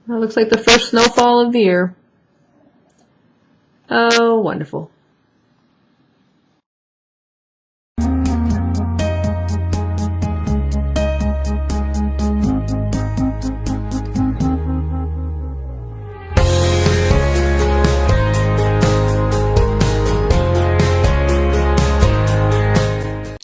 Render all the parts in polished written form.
That looks like the first snowfall of the year. Oh, wonderful.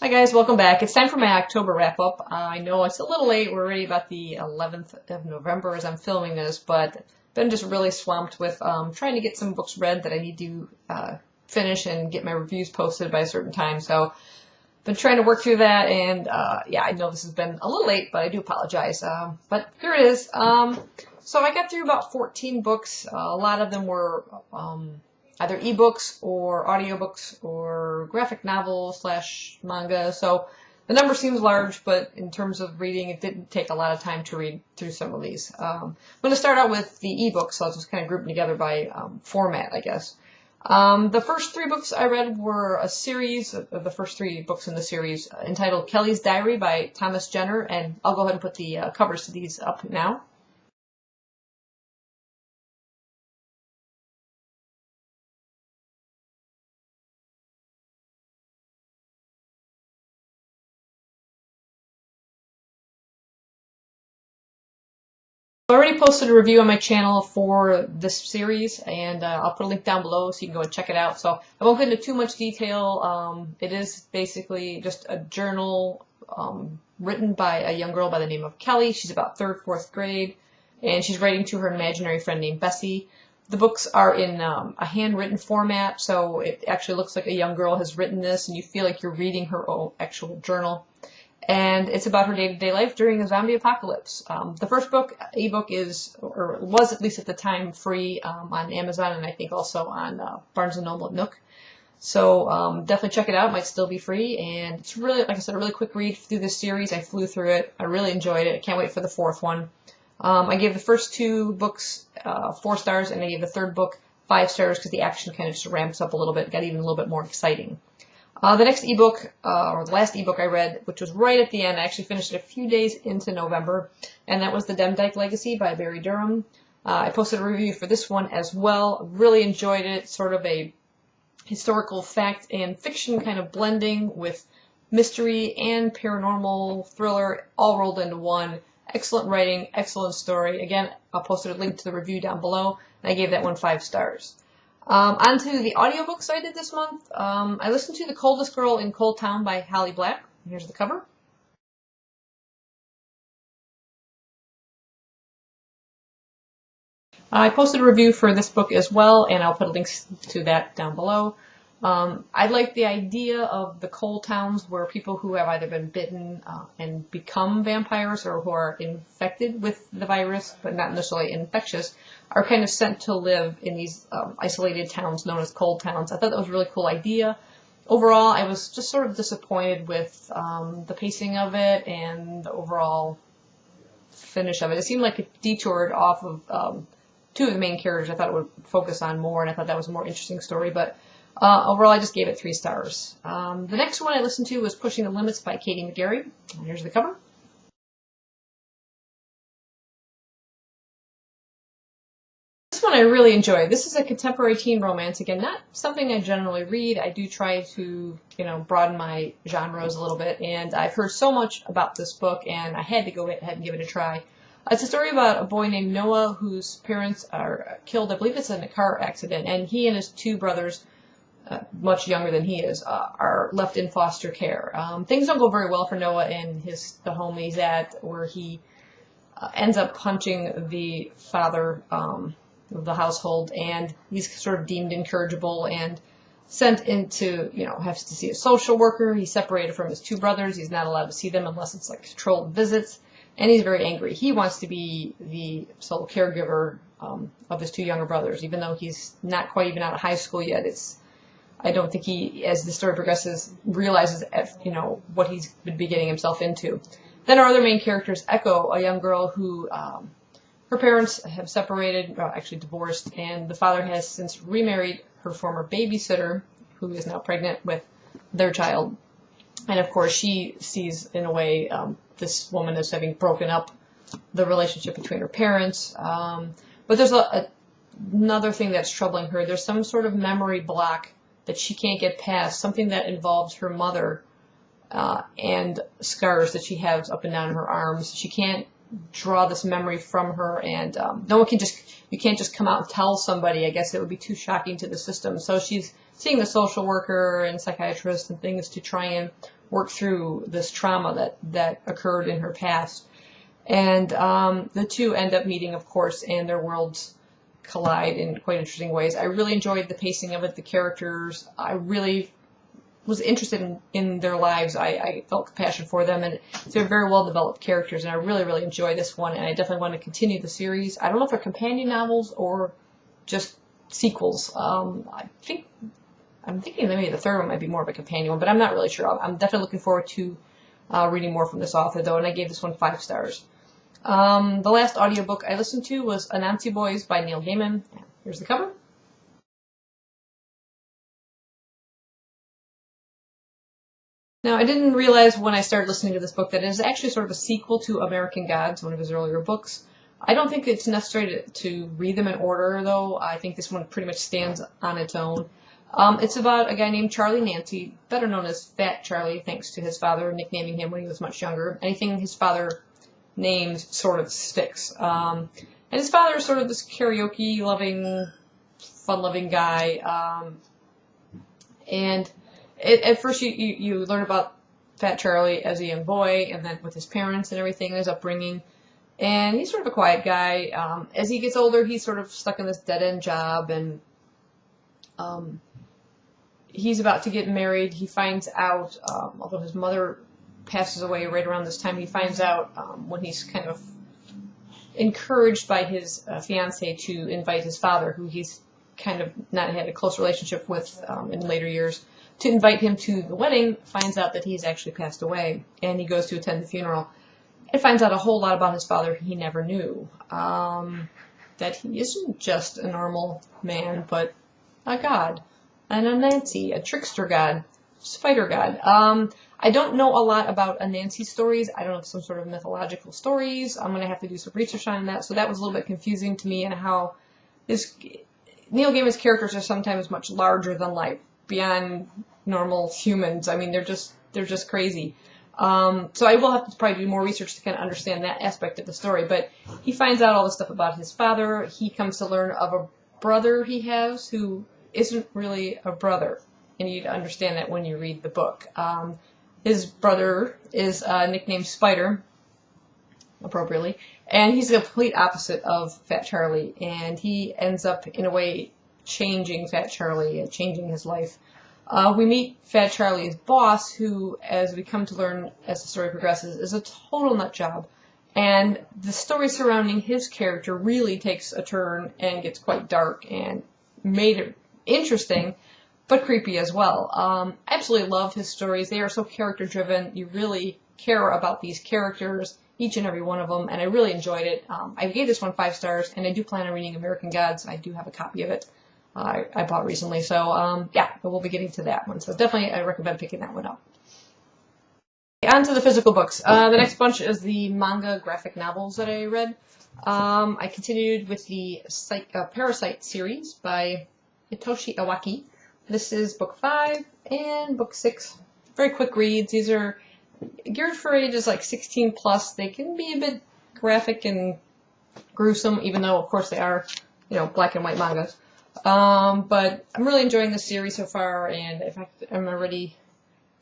Hi guys, welcome back. It's time for my October wrap-up. I know it's a little late. We're already about the 11th of November as I'm filming this, but been just really swamped with trying to get some books read that I need to finish and get my reviews posted by a certain time. So been trying to work through that, and yeah, I know this has been a little late, but I do apologize. But here it is. So I got through about 14 books. A lot of them were either ebooks or audiobooks or graphic novels / manga. So the number seems large, but in terms of reading, it didn't take a lot of time to read through some of these. I'm going to start out with the ebooks, so I'll just kind of group them together by format, I guess. The first 3 books I read were a series of the first 3 books in the series entitled Kellie's Diary by Thomas Jenner, and I'll go ahead and put the covers to these up now. I already posted a review on my channel for this series, and I'll put a link down below so you can go and check it out. So I won't get into too much detail. It is basically just a journal written by a young girl by the name of Kellie. She's about 3rd, 4th grade, and she's writing to her imaginary friend named Bessie. The books are in a handwritten format, so it actually looks like a young girl has written this, and you feel like you're reading her own actual journal. And it's about her day-to-day life during a zombie apocalypse. The first book, ebook, is, or was at least at the time, free on Amazon, and I think also on Barnes & Noble and Nook. So definitely check it out. It might still be free. And it's really, like I said, a really quick read through this series. I flew through it. I really enjoyed it. I can't wait for the 4th one. I gave the first 2 books 4 stars, and I gave the 3rd book 5 stars because the action kind of just ramps up a little bit, got even a little bit more exciting. The next ebook, or the last ebook I read, which was right at the end, I actually finished it a few days into November, and that was The Demdike Legacy by Barry Durham. I posted a review for this one as well. Really enjoyed it. Sort of a historical fact and fiction kind of blending with mystery and paranormal thriller all rolled into one. Excellent writing, excellent story. Again, I'll post a link to the review down below, and I gave that one 5 stars. On to the audiobooks I did this month. I listened to The Coldest Girl in Coldtown by Holly Black. Here's the cover. I posted a review for this book as well, and I'll put links to that down below. I like the idea of the cold towns where people who have either been bitten and become vampires or who are infected with the virus, but not necessarily infectious, are kind of sent to live in these isolated towns known as cold towns. I thought that was a really cool idea. Overall, I was just sort of disappointed with the pacing of it and the overall finish of it. It seemed like it detoured off of 2 of the main characters I thought it would focus on more, and I thought that was a more interesting story, but overall I just gave it 3 stars. The next one I listened to was Pushing the Limits by Katie McGarry. Here's the cover. This one I really enjoyed. This is a contemporary teen romance. Again, not something I generally read. I do try to, broaden my genres a little bit, and I've heard so much about this book, and I had to go ahead and give it a try. It's a story about a boy named Noah whose parents are killed. I believe it's in a car accident, and he and his 2 brothers, much younger than he is, are left in foster care. Things don't go very well for Noah in the home he's at, where he ends up punching the father of the household, and he's sort of deemed incorrigible and sent into, has to see a social worker. He's separated from his 2 brothers. He's not allowed to see them unless it's like controlled visits, and he's very angry. He wants to be the sole caregiver of his 2 younger brothers, even though he's not quite even out of high school yet. I don't think he, as the story progresses, realizes, what he's been getting himself into. Then our other main character is Echo, a young girl who, her parents have separated, actually divorced, and the father has since remarried her former babysitter, who is now pregnant with their child. And of course, she sees, in a way, this woman as having broken up the relationship between her parents. But there's another thing that's troubling her. There's some sort of memory block that she can't get past, something that involves her mother and scars that she has up and down her arms. She can't draw this memory from her, and you can't just come out and tell somebody. I guess it would be too shocking to the system. So she's seeing the social worker and psychiatrist and things to try and work through this trauma that occurred in her past. And the two end up meeting, of course, and their worlds collide in quite interesting ways. I really enjoyed the pacing of it, the characters. I really was interested in their lives. I felt compassion for them, and they're very well developed characters, and I really, really enjoy this one, and I definitely want to continue the series. I don't know if they're companion novels or just sequels. I'm thinking that maybe the third one might be more of a companion one, but I'm not really sure. I'm definitely looking forward to reading more from this author, though, and I gave this one 5 stars. The last audiobook I listened to was Anansi Boys by Neil Gaiman. Here's the cover. Now, I didn't realize when I started listening to this book that it is actually sort of a sequel to American Gods, one of his earlier books. I don't think it's necessary to read them in order, though. I think this one pretty much stands on its own. It's about a guy named Charlie Nancy, better known as Fat Charlie, thanks to his father nicknaming him when he was much younger. Anything his father names sort of sticks. And his father is sort of this karaoke-loving, fun-loving guy. And at first you learn about Fat Charlie as a young boy, and then with his parents and everything, his upbringing. And he's sort of a quiet guy. As he gets older, he's sort of stuck in this dead-end job, and he's about to get married. He finds out, although his mother passes away right around this time, he finds out when he's kind of encouraged by his fiancée to invite his father, who he's kind of not had a close relationship with in later years, to invite him to the wedding, finds out that he's actually passed away, and he goes to attend the funeral and finds out a whole lot about his father he never knew. That he isn't just a normal man, but a god, an Anansi, a trickster god, spider god. I don't know a lot about Anansi stories. I don't know if some sort of mythological stories. I'm going to have to do some research on that. So that was a little bit confusing to me, and how Neil Gaiman's characters are sometimes much larger than life, beyond normal humans. I mean, they're just crazy. So I will have to probably do more research to kind of understand that aspect of the story. But he finds out all this stuff about his father. He comes to learn of a brother he has who isn't really a brother, and you need to understand that when you read the book. His brother is nicknamed Spider, appropriately, and he's the complete opposite of Fat Charlie, and he ends up, in a way, changing Fat Charlie and changing his life. We meet Fat Charlie's boss, who, as we come to learn as the story progresses, is a total nut job, and the story surrounding his character really takes a turn and gets quite dark and made it interesting, but creepy as well. I absolutely love his stories. They are so character-driven. You really care about these characters, each and every one of them, and I really enjoyed it. I gave this one 5 stars, and I do plan on reading American Gods. I do have a copy of it I bought recently, so yeah, but we'll be getting to that one. So definitely I recommend picking that one up. On to the physical books. The next bunch is the manga graphic novels that I read. I continued with the Parasyte series by Hitoshi Iwaaki. This is book 5 and book 6. Very quick reads. These are geared for ages like 16 plus. They can be a bit graphic and gruesome, even though, of course, they are, black and white mangas. But I'm really enjoying this series so far, and in fact, I'm already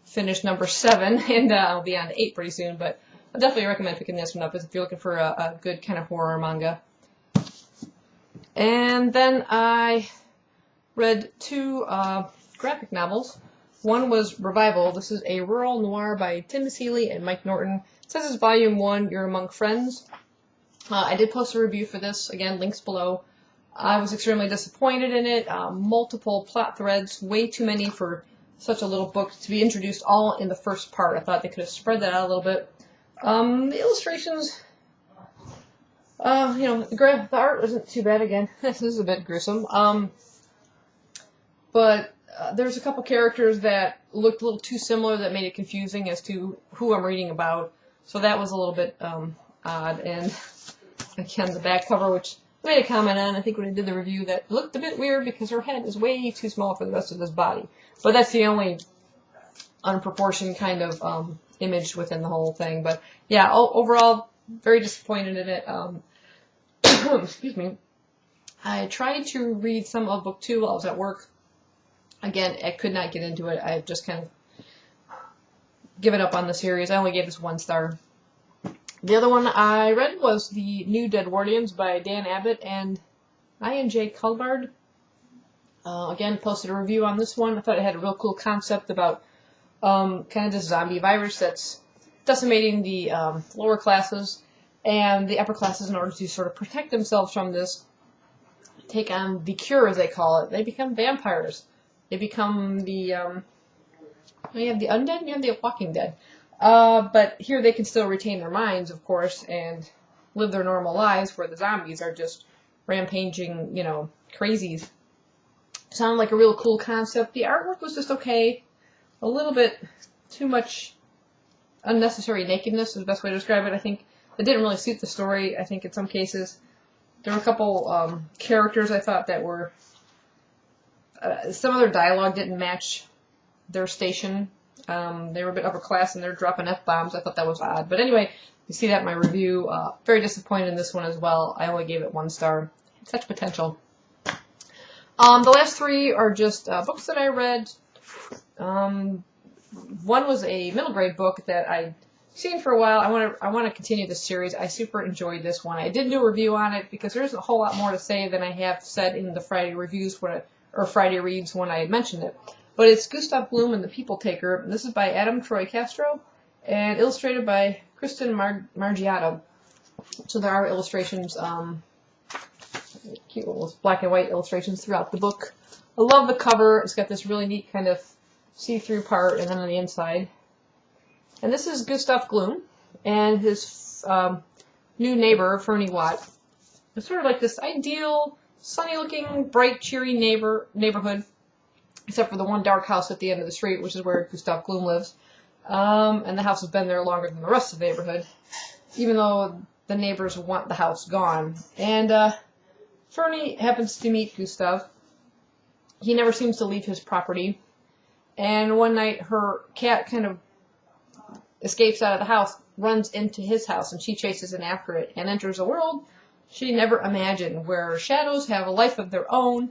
finished number 7, and I'll be on to 8 pretty soon, but I definitely recommend picking this one up if you're looking for a good kind of horror manga. And then I read 2 graphic novels. One was Revival. This is a rural noir by Tim Seeley and Mike Norton. It says it's volume 1, You're Among Friends. I did post a review for this, again, links below. I was extremely disappointed in it. Multiple plot threads, way too many for such a little book to be introduced all in the first part. I thought they could have spread that out a little bit. The illustrations, the art isn't too bad again. This is a bit gruesome. But there's a couple characters that looked a little too similar that made it confusing as to who I'm reading about. So that was a little bit odd. And again, the back cover, which I made a comment on, I think when I did the review, that looked a bit weird because her head is way too small for the rest of this body. But that's the only unproportioned kind of image within the whole thing. But yeah, overall, very disappointed in it. Excuse me. I tried to read some of book 2 while I was at work. Again, I could not get into it. I just kind of given up on the series. I only gave this 1 star. The other one I read was the new Deadwardians by Dan Abnett and I.N.J. Culbard. Again, posted a review on this one. I thought it had a real cool concept about kind of this zombie virus that's decimating the lower classes, and the upper classes, in order to sort of protect themselves from this, take on the cure, as they call it. They become vampires. They become the, you have the undead, you have the walking dead. But here they can still retain their minds, of course, and live their normal lives, where the zombies are just rampaging, you know, crazies. Sounded like a real cool concept. The artwork was just okay. A little bit too much unnecessary nakedness is the best way to describe it. I think it didn't really suit the story, I think, in some cases. There were a couple characters I thought that were... some of their dialogue didn't match their station. They were a bit upper class and they're dropping F-bombs. I thought that was odd. But anyway, you see that in my review. Very disappointed in this one as well. I only gave it 1 star. Such potential. The last 3 are just books that I read. One was a middle grade book that I'd seen for a while. I want to continue this series. I super enjoyed this one. I did do a review on it because there's a whole lot more to say than I have said in the Friday reviews or Friday reads when I had mentioned it. But it's Gustav Gloom and the People Taker. This is by Adam Troy Castro and illustrated by Kristen Margiotto. So there are illustrations, cute little black and white illustrations throughout the book. I love the cover. It's got this really neat kind of see-through part and then on the inside. And this is Gustav Gloom and his new neighbor, Fernie Watt. It's sort of like this ideal, sunny-looking, bright, cheery neighborhood, except for the one dark house at the end of the street, which is where Gustav Gloom lives. And the house has been there longer than the rest of the neighborhood, even though the neighbors want the house gone. And Fernie happens to meet Gustav. He never seems to leave his property. And one night her cat kind of escapes out of the house, runs into his house, and she chases in after it and enters a world she never imagined, where shadows have a life of their own,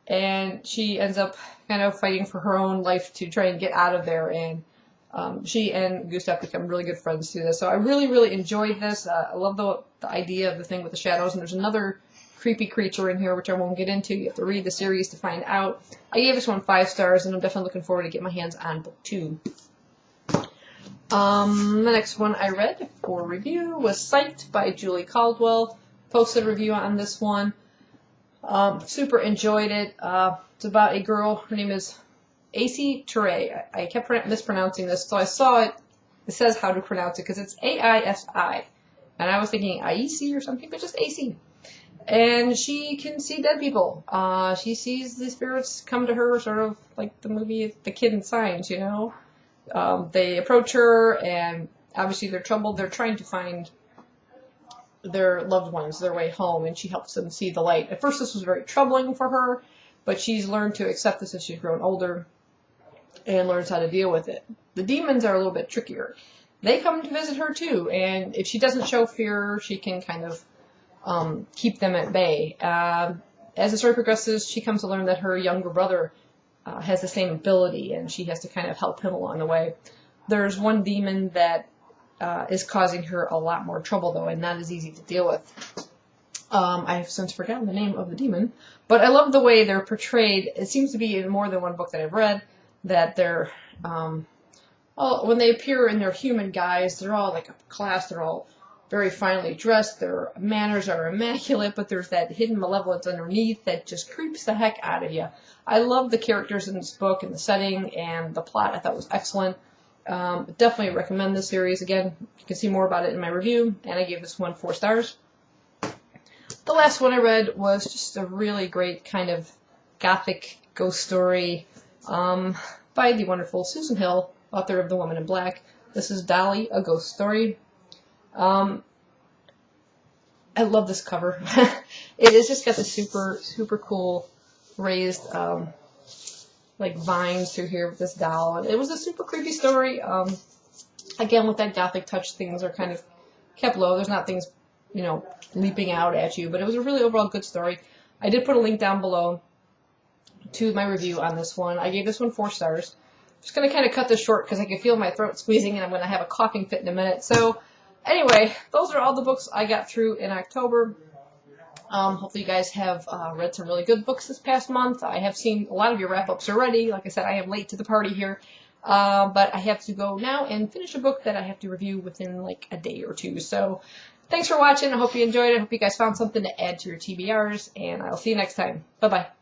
and she ends up kind of fighting for her own life to try and get out of there, and she and Gustav become really good friends through this. So I really, really enjoyed this. I love the idea of the thing with the shadows, and there's another creepy creature in here, which I won't get into. You have to read the series to find out. I gave this one 5 stars, and I'm definitely looking forward to get my hands on book 2. The next one I read for review was Psyched by Juli Caldwell. Posted a review on this one. Super enjoyed it. It's about a girl. Her name is Aisi Ture. I kept mispronouncing this, so I saw it. It says how to pronounce it because it's A-I-S-I. And I was thinking Aisi or something, but just Aisi. And she can see dead people. She sees the spirits come to her, sort of like the movie The Kid in Signs, you know. They approach her, and obviously they're troubled. They're trying to find their loved ones, their way home, and she helps them see the light. At first this was very troubling for her, but she's learned to accept this as she's grown older and learns how to deal with it. The demons are a little bit trickier. They come to visit her too, and if she doesn't show fear, she can kind of keep them at bay. As the story progresses, she comes to learn that her younger brother has the same ability, and she has to kind of help him along the way. There's one demon that is causing her a lot more trouble, though, and not as easy to deal with. I've since forgotten the name of the demon, but I love the way they're portrayed. It seems to be in more than one book that I've read that they're, when they appear in their human guise, they're all like a class, they're all very finely dressed, their manners are immaculate, but there's that hidden malevolence underneath that just creeps the heck out of you. I love the characters in this book and the setting, and the plot I thought was excellent. Definitely recommend this series. Again, you can see more about it in my review, and I gave this one 4 stars. The last one I read was just a really great kind of gothic ghost story by the wonderful Susan Hill, author of The Woman in Black. This is Dolly, a ghost story. I love this cover. It is just got this super cool raised like vines through here with this doll, and it was a super creepy story. Again, with that gothic touch, things are kind of kept low. There's not things, you know, leaping out at you, but it was a really overall good story. I did put a link down below to my review on this one. I gave this one 4 stars. Just going to kind of cut this short because I can feel my throat squeezing and I'm going to have a coughing fit in a minute. So anyway, those are all the books I got through in October. Hopefully you guys have read some really good books this past month. I have seen a lot of your wrap-ups already. Like I said, I am late to the party here. But I have to go now and finish a book that I have to review within like a day or two. So thanks for watching. I hope you enjoyed it. I hope you guys found something to add to your TBRs. And I'll see you next time. Bye-bye.